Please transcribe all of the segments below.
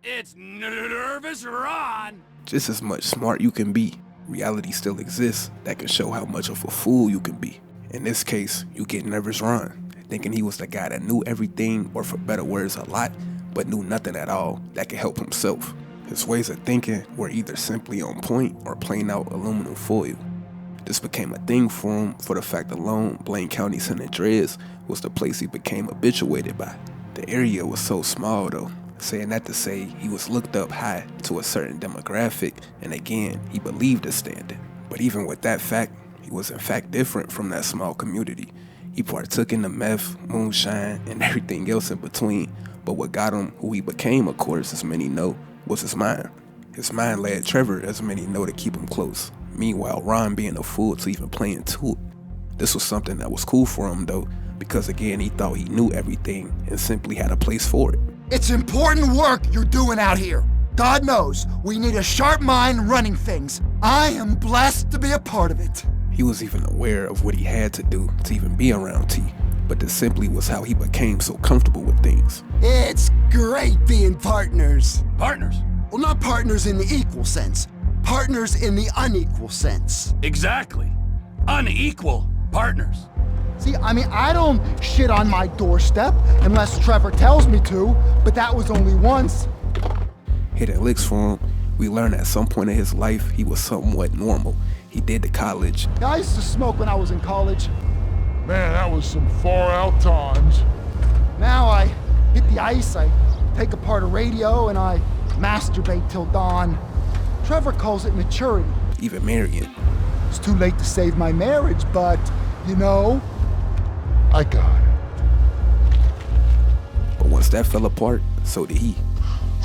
It's Nervous Ron. Just as much smart you can be, reality still exists that can show how much of a fool you can be. In this case, you get Nervous Ron, thinking he was the guy that knew everything, or for better words, a lot, but knew nothing at all that could help himself. His ways of thinking were either simply on point or plain out aluminum foil. This became a thing for him for the fact alone Blaine County San Andreas was the place he became habituated by. The area was so small though, saying that to say he was looked up high to a certain demographic, and again, he believed his standing. But even with that fact, he was in fact different from that small community. He partook in the meth, moonshine, and everything else in between, but what got him who he became, of course, as many know, was his mind. His mind led Trevor, as many know, to keep him close. Meanwhile, Ron being a fool to even play into it. This was something that was cool for him though, because again, he thought he knew everything and simply had a place for it. It's important work you're doing out here. God knows, we need a sharp mind running things. I am blessed to be a part of it. He was even aware of what he had to do to even be around T, but this simply was how he became so comfortable with things. It's great being partners. Partners? Well, not partners in the equal sense. Partners in the unequal sense. Exactly. Unequal partners. See, I don't shit on my doorstep unless Trevor tells me to, but that was only once. Hitting licks for him, we learned at some point in his life he was somewhat normal. He did the college. I used to smoke when I was in college. Man, that was some far out times. Now I hit the ice, I take apart a radio, and I masturbate till dawn. Trevor calls it maturity. Even marrying. It's too late to save my marriage, but, you know. I got it. But once that fell apart, so did he.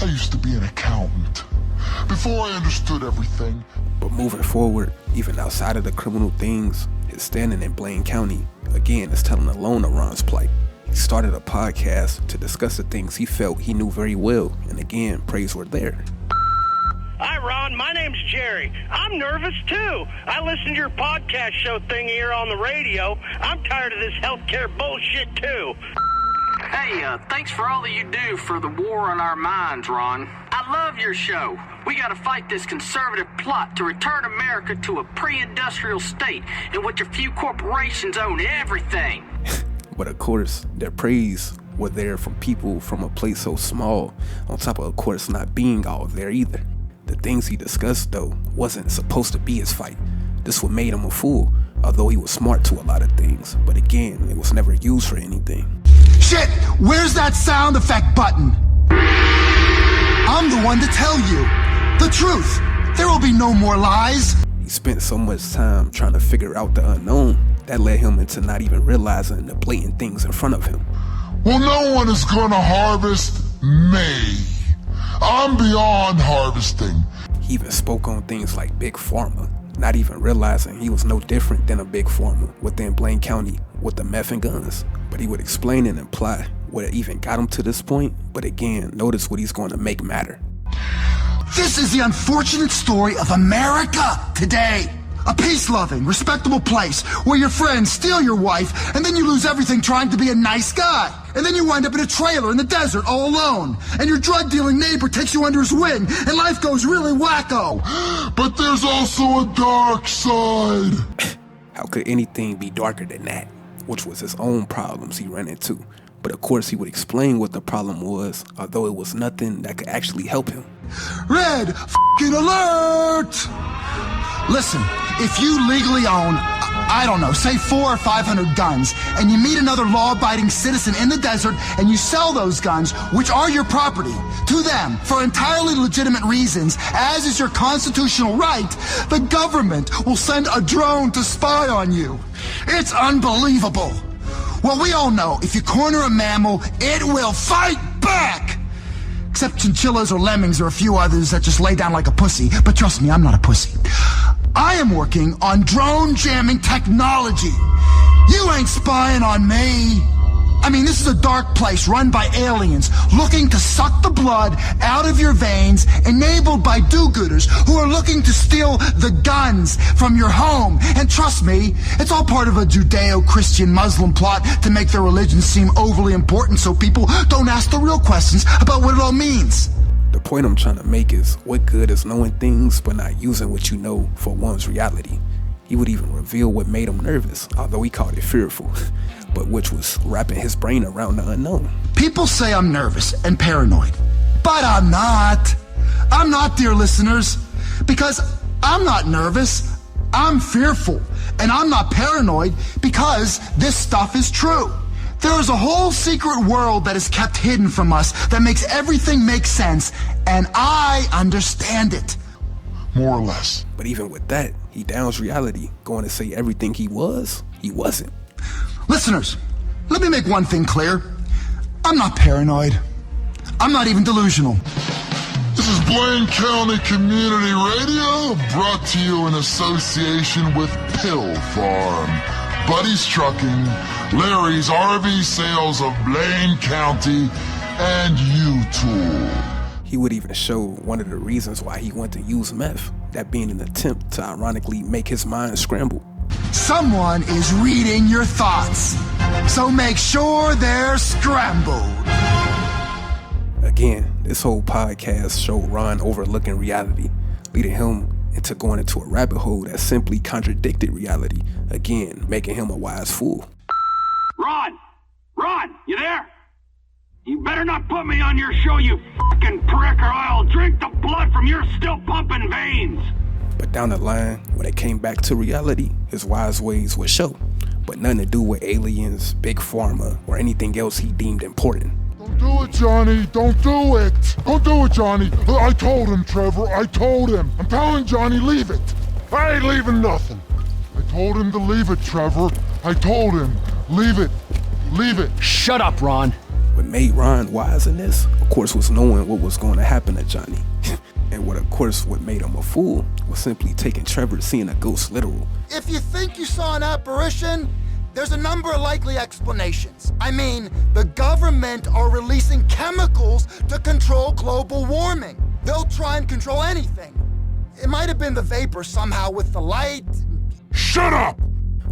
I used to be an accountant before I understood everything. But moving forward, even outside of the criminal things, his standing in Blaine County, again, is telling alone of Ron's plight. He started a podcast to discuss the things he felt he knew very well, and again, praise were there. Hi, Ron. My name's Jerry. I'm nervous, too. I listen to your podcast show thing here on the radio. I'm tired of this healthcare bullshit, too. Hey, thanks for all that you do for the war on our minds, Ron. I love your show. We gotta fight this conservative plot to return America to a pre-industrial state in which a few corporations own everything. But of course, their praise were there from people from a place so small, on top of course, not being all there either. The things he discussed, though, wasn't supposed to be his fight. This what made him a fool, although he was smart to a lot of things. But again, it was never used for anything. Shit! Where's that sound effect button? I'm the one to tell you the truth. There will be no more lies. He spent so much time trying to figure out the unknown that led him into not even realizing the blatant things in front of him. Well, no one is gonna harvest me. I'm beyond harvesting. He even spoke on things like Big Pharma, not even realizing he was no different than a Big Pharma within Blaine County with the meth and guns. But he would explain and imply what even got him to this point, but again, notice what he's going to make matter. This is the unfortunate story of America today. A peace-loving, respectable place where your friends steal your wife and then you lose everything trying to be a nice guy. And then you wind up in a trailer in the desert all alone. And your drug-dealing neighbor takes you under his wing and life goes really wacko. But there's also a dark side. How could anything be darker than that? Which was his own problems he ran into. But of course he would explain what the problem was, although it was nothing that could actually help him. Red f***ing alert! Listen, if you legally own, I don't know, say 400 or 500 guns, and you meet another law-abiding citizen in the desert and you sell those guns, which are your property, to them for entirely legitimate reasons, as is your constitutional right, the government will send a drone to spy on you. It's unbelievable. Well, we all know if you corner a mammal, it will fight back. Except chinchillas or lemmings or a few others that just lay down like a pussy. But trust me, I'm not a pussy. I am working on drone jamming technology. You ain't spying on me. I mean, this is a dark place run by aliens looking to suck the blood out of your veins, enabled by do-gooders who are looking to steal the guns from your home. And trust me, it's all part of a Judeo-Christian Muslim plot to make their religion seem overly important so people don't ask the real questions about what it all means. The The point I'm trying to make is, what good is knowing things but not using what you know for one's reality? He would even reveal what made him nervous, although he called it fearful, but which was wrapping his brain around the unknown. People say I'm nervous and paranoid, but I'm not. I'm not, dear listeners, because I'm not nervous. I'm fearful, and I'm not paranoid because this stuff is true. There is a whole secret world that is kept hidden from us that makes everything make sense, and I understand it. More or less. But even with that, he downs reality, going to say everything he wasn't. Listeners, let me make one thing clear. I'm not paranoid. I'm not even delusional. This is Blaine County Community Radio, brought to you in association with Pill Farm, Buddy's Trucking, Larry's RV Sales of Blaine County, and U-Tool. He would even show one of the reasons why he wanted to use meth, that being an attempt to ironically make his mind scramble. Someone is reading your thoughts, so make sure they're scrambled. Again, this whole podcast showed Ron overlooking reality, leading him into going into a rabbit hole that simply contradicted reality, again, making him a wise fool. Ron, you there? You better not put me on your show, you fucking prick, or I'll drink the blood from your still pumping veins. But down the line, when it came back to reality, his wise ways would show, but nothing to do with aliens, big pharma, or anything else he deemed important. Don't do it, Johnny. Don't do it. Don't do it, Johnny. I told him, Trevor. I told him. I'm telling Johnny, leave it. I ain't leaving nothing. I told him to leave it, Trevor. I told him, leave it. Leave it. Shut up, Ron. What made Ron wise in this, of course, was knowing what was going to happen to Johnny. And what made him a fool was simply taking Trevor seeing a ghost literal. If you think you saw an apparition, there's a number of likely explanations. I mean, the government are releasing chemicals to control global warming. They'll try and control anything. It might have been the vapor somehow with the light. Shut up!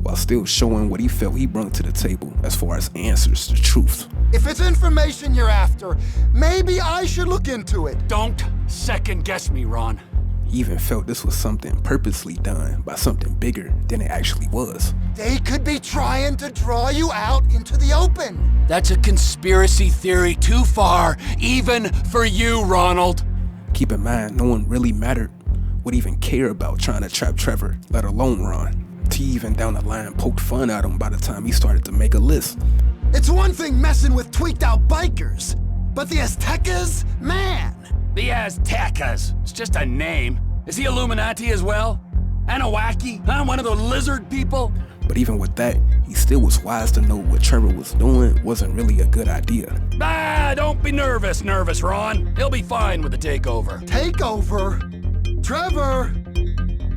While still showing what he felt he brought to the table as far as answers to truth. If it's information you're after, maybe I should look into it. Don't second guess me, Ron. He even felt this was something purposely done by something bigger than it actually was. They could be trying to draw you out into the open. That's a conspiracy theory too far, even for you, Ronald. Keep in mind, no one really mattered, would even care about trying to trap Trevor, let alone Ron. T even down the line poked fun at him by the time he started to make a list. It's one thing messing with tweaked out bikers, but the Aztecas, man. The Aztecas. It's just a name. Is he Illuminati as well? Anunnaki? Huh? One of the lizard people? But even with that, he still was wise to know what Trevor was doing wasn't really a good idea. Don't be nervous, Ron. He'll be fine with the takeover. Takeover? Trevor,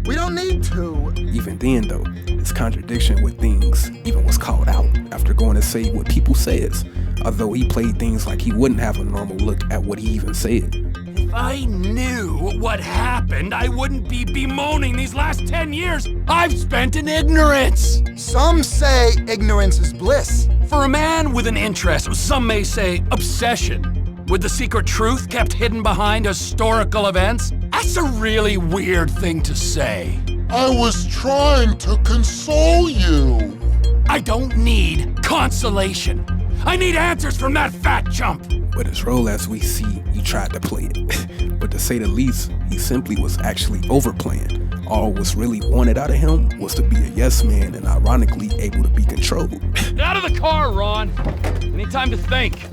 we don't need to. Even then though, his contradiction with things even was called out after going to say what people says, although he played things like he wouldn't have a normal look at what he even said. If I knew what happened, I wouldn't be bemoaning these last 10 years I've spent in ignorance. Some say ignorance is bliss. For a man with an interest, some may say obsession, with the secret truth kept hidden behind historical events, that's a really weird thing to say. I was trying to console you. I don't need consolation. I need answers from that fat chump. But his role, as we see, he tried to play it. But to say the least, he simply was actually overplaying. All was really wanted out of him was to be a yes man and ironically able to be controlled. Get out of the car, Ron. I need time to think.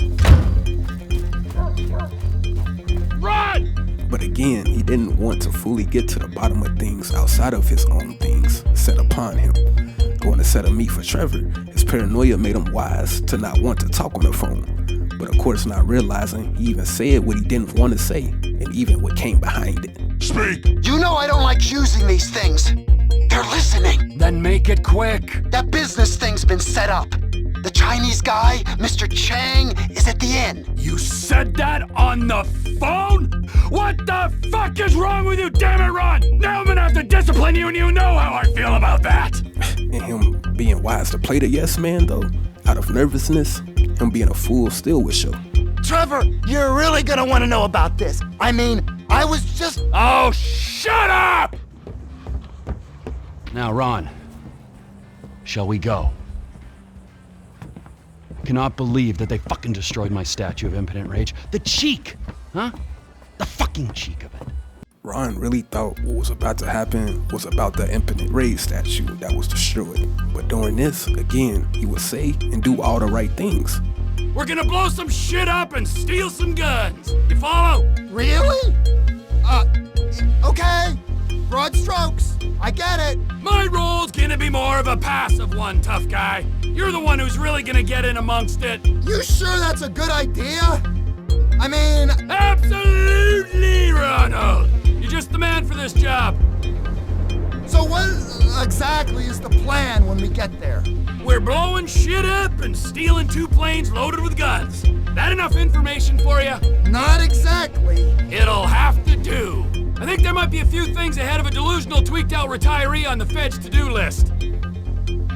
Run! But again, he didn't want to fully get to the bottom of things outside of his own things set upon him. Going to set a meet for Trevor, his paranoia made him wise to not want to talk on the phone. But of course not realizing he even said what he didn't want to say, and even what came behind it. Speak. You know I don't like using these things. They're listening. Then make it quick. That business thing's been set up. The Chinese guy, Mr. Chang, is at the inn. You said that on the phone? What the fuck is wrong with you, damn it, Ron? Now I'm gonna have to discipline you, and you know how I feel about that. And him being wise to play the yes man though, out of nervousness, him being a fool still would show. Trevor, you're really gonna want to know about this. I mean, I was just... Oh, shut up! Now, Ron, shall we go? I cannot believe that they fucking destroyed my statue of impotent rage. The cheek, huh? The fucking cheek of it. Ron really thought what was about to happen was about the impotent rage statue that was destroyed. But doing this, again, he would say and do all the right things. We're gonna blow some shit up and steal some guns. You follow? Really? Okay. Broad strokes. I get it. My role's gonna be more of a passive one, tough guy. You're the one who's really gonna get in amongst it. You sure that's a good idea? I mean... Absolutely, Ronald. You're just the man for this job. So what exactly is the plan when we get there? We're blowing shit up and stealing 2 planes loaded with guns. That enough information for you? Not exactly. It'll have to do. I think there might be a few things ahead of a delusional, tweaked-out retiree on the Fed's to-do list.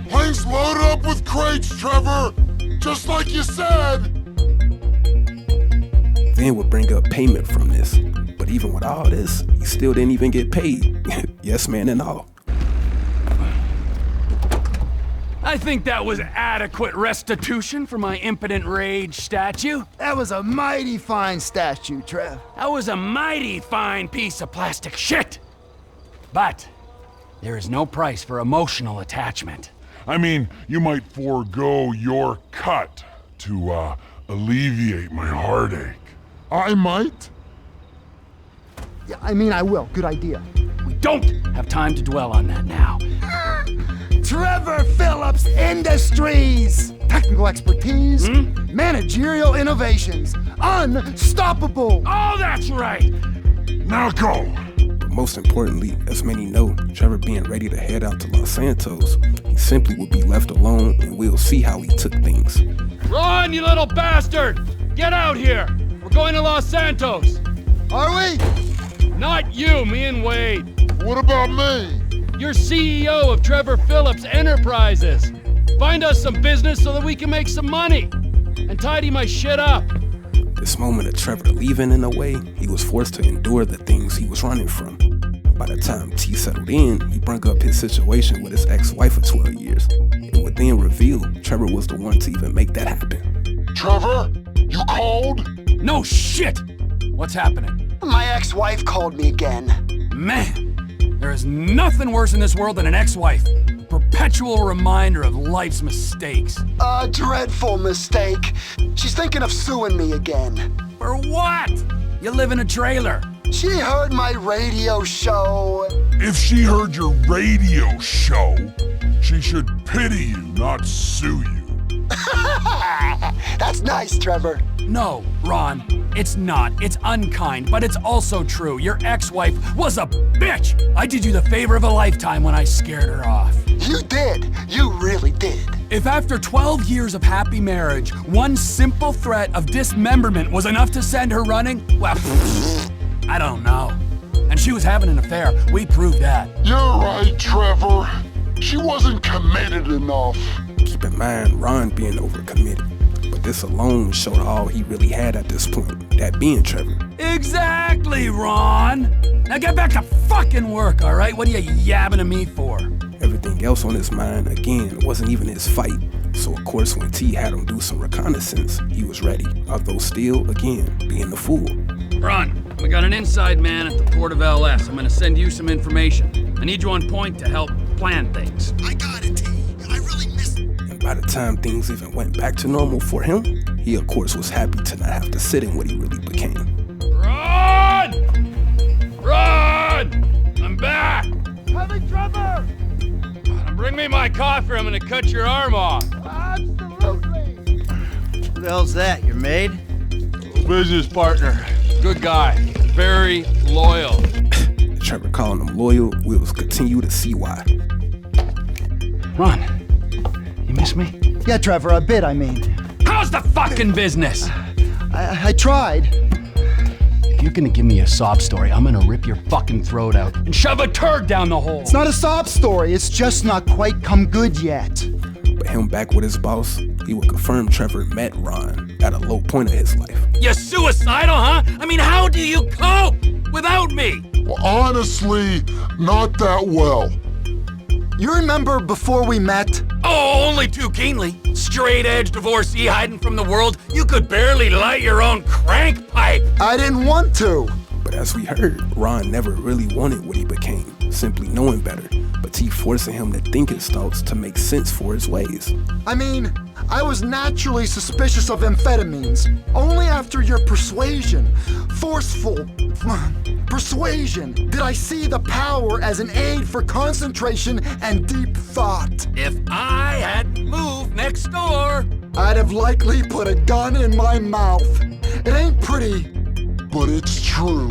Planes loaded up with crates, Trevor! Just like you said! Van would bring up payment from this. But even with all this, he still didn't even get paid. Yes, man, and all. I think that was adequate restitution for my impotent rage statue. That was a mighty fine statue, Trev. That was a mighty fine piece of plastic shit. But there is no price for emotional attachment. I mean, you might forego your cut to, alleviate my heartache. I might? Yeah, I mean, I will. Good idea. We don't have time to dwell on that now. Trevor Phillips Industries! Technical expertise, managerial innovations, unstoppable! Oh, that's right! Now go! But most importantly, as many know, Trevor being ready to head out to Los Santos, he simply would be left alone and we'll see how he took things. Ron, you little bastard! Get out here! We're going to Los Santos! Are we? Not you, me and Wade. What about me? You're CEO of Trevor Phillips Enterprises. Find us some business so that we can make some money. And tidy my shit up. This moment of Trevor leaving in a way, he was forced to endure the things he was running from. By the time T settled in, he brought up his situation with his ex-wife of 12 years. It would then reveal Trevor was the one to even make that happen. Trevor? You called? No shit! What's happening? My ex-wife called me again. Man, there is nothing worse in this world than an ex-wife. Perpetual reminder of life's mistakes. A dreadful mistake. She's thinking of suing me again. For what? You live in a trailer. She heard my radio show. If she heard your radio show, she should pity you, not sue you. That's nice, Trevor. No, Ron, it's not. It's unkind, but it's also true. Your ex-wife was a bitch. I did you the favor of a lifetime when I scared her off. You did. You really did. If after 12 years of happy marriage, one simple threat of dismemberment was enough to send her running, well, I don't know. And she was having an affair. We proved that. You're right, Trevor. She wasn't committed enough. Keep in mind, Ron being overcommitted. But this alone showed all he really had at this point, that being Trevor. Exactly, Ron. Now get back to fucking work, all right? What are you yabbing at me for? Everything else on his mind, again, wasn't even his fight. So of course, when T had him do some reconnaissance, he was ready. Although still, again, being the fool. Ron, we got an inside man at the port of LS. I'm gonna send you some information. I need you on point to help plan things. I got it, T. I really missed it. And by the time things even went back to normal for him, he of course was happy to not have to sit in what he really became. Ron! Ron! I'm back! Coming, Trevor! Bring me my coffee, I'm gonna cut your arm off. Absolutely! Who the hell's that, your maid? Business partner. Good guy. Very loyal. Trevor calling him loyal, we'll continue to see why. Ron, you miss me? Yeah, Trevor, a bit, I mean. How's the fucking business? I tried. If you're gonna give me a sob story, I'm gonna rip your fucking throat out and shove a turd down the hole. It's not a sob story, it's just not quite come good yet. But him back with his boss, he would confirm Trevor met Ron at a low point of his life. You suicidal, huh? I mean, how do you cope without me? Well, honestly, not that well. You remember before we met? Oh, only too keenly. Straight-edge divorcee hiding from the world. You could barely light your own crank pipe. I didn't want to. But as we heard, Ron never really wanted what he became, simply knowing better, but T forcing him to think his thoughts to make sense for his ways. I mean, I was naturally suspicious of amphetamines. Only after your forceful persuasion, did I see the power as an aid for concentration and deep thought. If I hadn't moved next door, I'd have likely put a gun in my mouth. It ain't pretty, But it's true.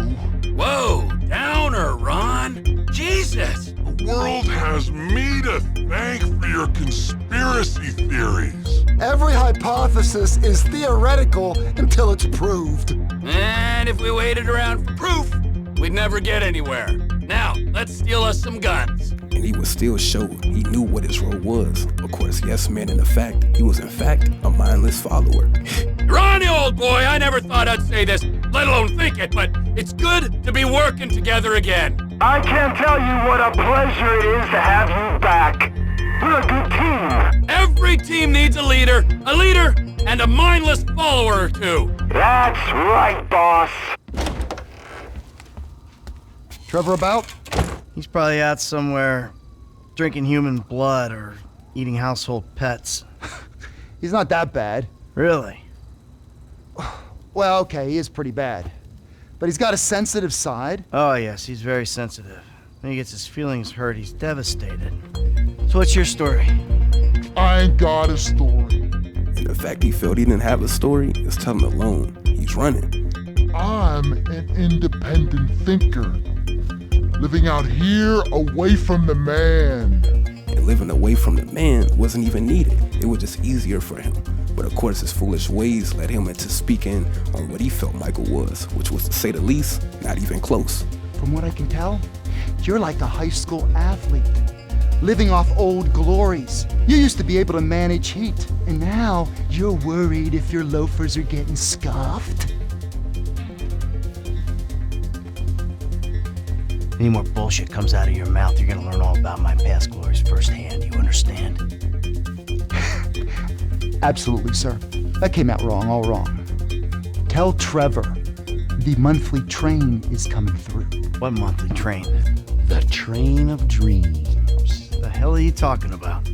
Whoa, downer, Ron. Jesus. The world has me to thank for your conspiracy theories. every hypothesis is theoretical until it's proved. And if we waited around for proof, we'd never get anywhere. Now, let's steal us some guns. And he would still show he knew what his role was. Of course, yes, man, in the fact, he was in fact a mindless follower. Ronnie, old boy, I never thought I'd say this, let alone think it, but it's good to be working together again. I can't tell you what a pleasure it is to have you back. We're a good team. Every team needs a leader, and a mindless follower or two. That's right, boss. Trevor about? He's probably out somewhere drinking human blood or eating household pets. He's not that bad. Really? Well, okay, he is pretty bad. But he's got a sensitive side. Oh, yes, he's very sensitive. When he gets his feelings hurt, he's devastated. So what's your story? I ain't got a story. And the fact he felt he didn't have a story is telling alone he's running. I'm an independent thinker, living out here away from the man. And living away from the man wasn't even needed. It was just easier for him. But of course, his foolish ways led him into speaking on what he felt Michael was, which was, to say the least, not even close. From what I can tell, you're like a high school athlete, living off old glories. You used to be able to manage heat, and now you're worried if your loafers are getting scuffed. Any more bullshit comes out of your mouth, you're gonna learn all about my past glories firsthand, you understand? Absolutely, sir. That came out wrong, all wrong. Tell Trevor the monthly train is coming through. What monthly train? The Train of Dreams. The hell are you talking about?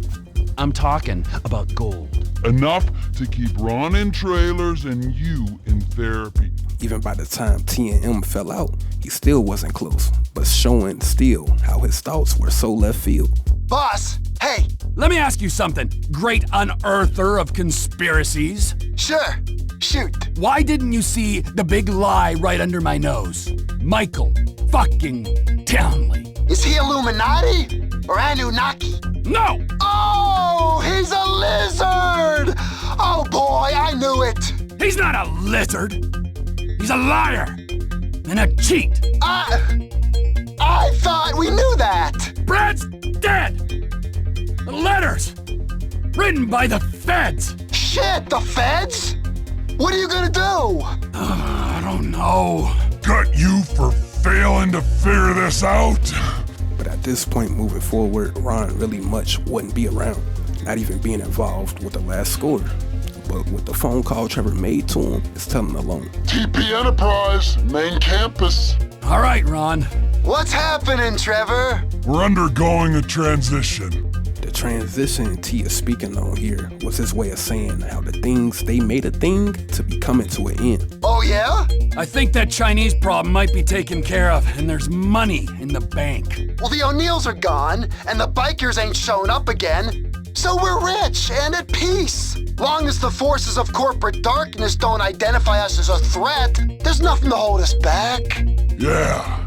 I'm talking about gold. Enough to keep Ron in trailers and you in therapy. Even by the time T and M fell out, he still wasn't close, but showing still how his thoughts were so left field. Boss, hey, Let me ask you something, great unearther of conspiracies. sure, shoot. Why didn't you see the big lie right under my nose? Michael fucking Townley. Is he Illuminati or Anunnaki? No! Oh, he's a lizard! Oh boy, I knew it. He's not a lizard. He's a liar and a cheat. I thought we knew that. Brad's dead. The letters written by the feds. Shit, the feds? What are you gonna do? I don't know. Got you for failing to figure this out? But at this point moving forward, Ron really much wouldn't be around, not even being involved with the last score. But with the phone call Trevor made to him, it's telling alone. TP Enterprise, main campus. All right, Ron. What's happening, Trevor? We're undergoing a transition. The transition T is speaking on here was his way of saying how the things they made a thing to be coming to an end. Oh yeah? I think that Chinese problem might be taken care of, and there's money in the bank. Well, the O'Neills are gone, and the bikers ain't showing up again. So we're rich and at peace. Long as the forces of corporate darkness don't identify us as a threat, there's nothing to hold us back. Yeah.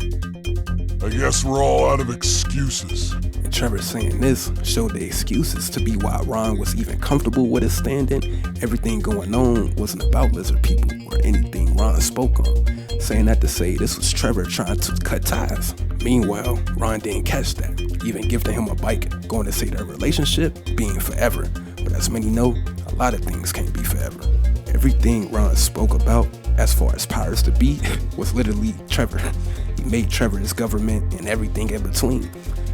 I guess we're all out of excuses. And Trevor saying this showed the excuses to be why Ron was even comfortable with his standing. Everything going on wasn't about lizard people or anything Ron spoke on. Saying that to say this was Trevor trying to cut ties. Meanwhile, Ron didn't catch that, even gifting him a bike, going to say their relationship being forever. But as many know, a lot of things can't be forever. Everything Ron spoke about, as far as powers to be, was literally Trevor. He made Trevor his government and everything in between.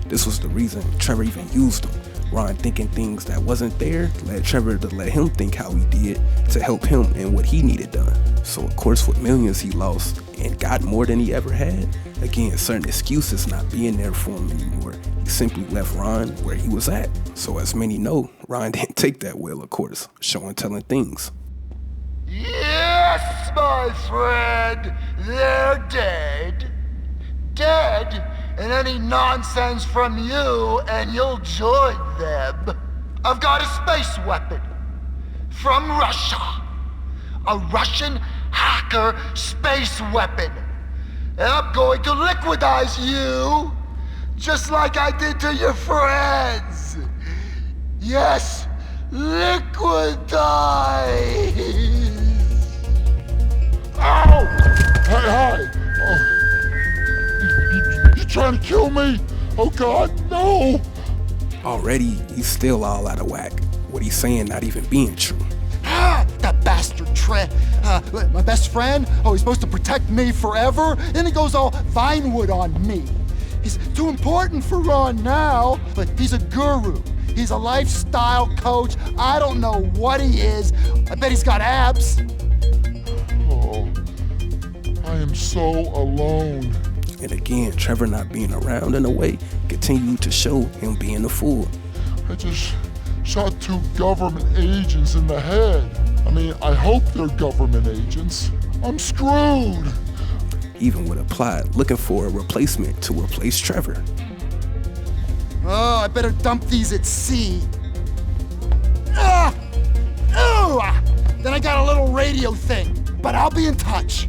This was the reason Trevor even used him. Ron thinking things that wasn't there led Trevor to let him think how he did to help him in what he needed done. So of course with millions he lost and got more than he ever had, again certain excuses not being there for him anymore, he simply left Ron where he was at. So as many know, Ron didn't take that well, of course, show and telling things. Yes, my friend, they're dead. Dead? And any nonsense from you and you'll join them. I've got a space weapon from Russia. A Russian hacker space weapon. And I'm going to liquidize you just like I did to your friends. Yes, liquidize. Ow! Hey, hi! Oh. You trying to kill me? Oh God, no! Already, he's still all out of whack. What he's saying not even being true. That bastard Trent. My best friend? Oh, he's supposed to protect me forever? Then he goes all Vinewood on me. He's too important for Ron now, but he's a guru. He's a lifestyle coach. I don't know what he is. I bet he's got abs. Oh, I am so alone. And again, Trevor not being around in a way continued to show him being a fool. I just shot 2 government agents in the head. I mean, I hope they're government agents. I'm screwed. Even with a plot looking for a replacement to replace Trevor. Oh, I better dump these at sea. Then I got a little radio thing, but I'll be in touch.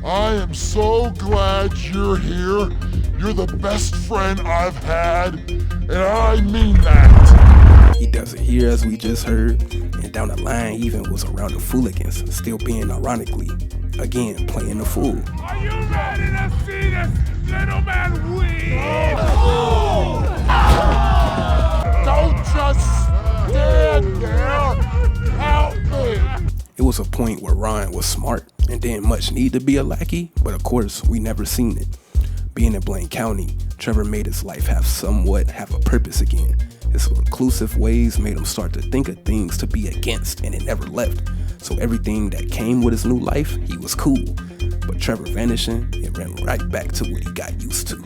I am so glad you're here. You're the best friend I've had, and I mean that. He does it here as we just heard, and down the line he even was around the Fooligans, still being ironically, again, playing the fool. Are you ready to see this little man weep? Don't just stand there. Help me. It was a point where Ron was smart and didn't much need to be a lackey, but of course, we never seen it. Being in Blaine County, Trevor made his life have a purpose again. His inclusive ways made him start to think of things to be against, and it never left. So everything that came with his new life, he was cool. But Trevor vanishing, it ran right back to what he got used to.